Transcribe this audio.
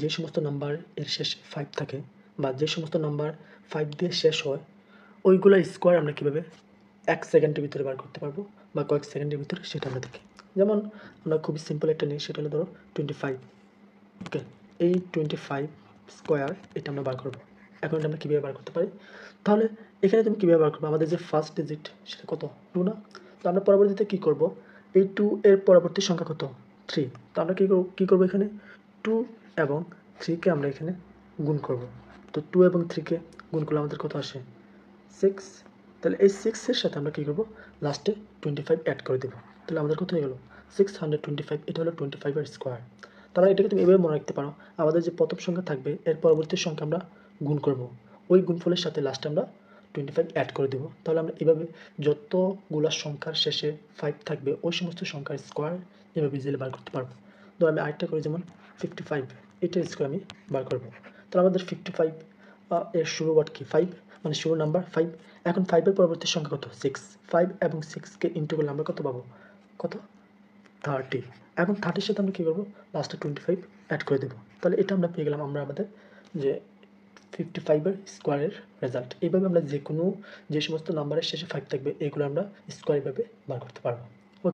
যে সমস্ত নাম্বার এর শেষে 5 থাকে বা যে সমস্ত নাম্বার 5 দিয়ে শেষ হয় ওইগুলোর স্কোয়ার আমরা কীভাবে 1 সেকেন্ডের ভিতরে বার করতে পারবো বা কয়েক সেকেন্ডের ভিতরে সেটা আমরা দেখি। যেমন আমরা খুবই সিম্পল একটা নিই, সেটা হলো ধরো 25। ওকে, এই 25 স্কোয়ার এটা আমরা বার করবো। এখন এটা আমরা কীভাবে বার করতে পারি? তাহলে এখানে তুমি কীভাবে বার করবে? আমাদের যে ফার্স্ট ডিজিট সেটা কত? 2 না? তো আমরা পরবর্তীতে কী করব? এই 2 এর পরবর্তী সংখ্যা কত? 3। তো আমরা কী করবো এখানে? 2 এবং 3 কে আমরা এখানে গুণ করব। তো 2 এবং 3 কে গুণ করলে আমাদের কত আসে? 6। তাহলে এই 6 এর সাথে আমরা কী করব? লাস্টে 25 অ্যাড করে দেবো। তাহলে আমাদের কত হয়ে গেল? 625। এটা হলো 25 এর স্কোয়ার। তাহলে এটাকে তুমি এভাবে মনে রাখতে পারো, আমাদের যে প্রথম সংখ্যা থাকবে এর পরবর্তী সংখ্যা আমরা গুণ করব। ওই গুণফলের সাথে লাস্টে আমরা 25 অ্যাড করে দেবো। তাহলে আমরা এভাবে যতগুলা সংখ্যার শেষে 5 থাকবে ওই সমস্ত সংখ্যার স্কোয়ার এভাবে ইজিলি বার করতে পারবো। তো আমি আরেকটা করি, যেমন 55, এটার স্কোয়ার আমি বার করবো। তাহলে আমাদের 55 এর শুরু ওয়ার্ড কি? 5, মানে শুরু নাম্বার 5। এখন 5 এর পরবর্তী সংখ্যা কত? 6। 5 এবং 6 কে ইন্টু করলে আমরা কত পাবো? কত? 30। এখন 30 এর সাথে আমরা কী করবো? লাস্টে 25 অ্যাড করে দেবো। তাহলে এটা আমরা পেয়ে গেলাম আমরা আমাদের যে 55 এর স্কোয়ারের রেজাল্ট। এইভাবে আমরা যে সমস্ত নাম্বারের শেষে 5 থাকবে এগুলো আমরা স্কোয়ার এভাবে বার করতে পারবো।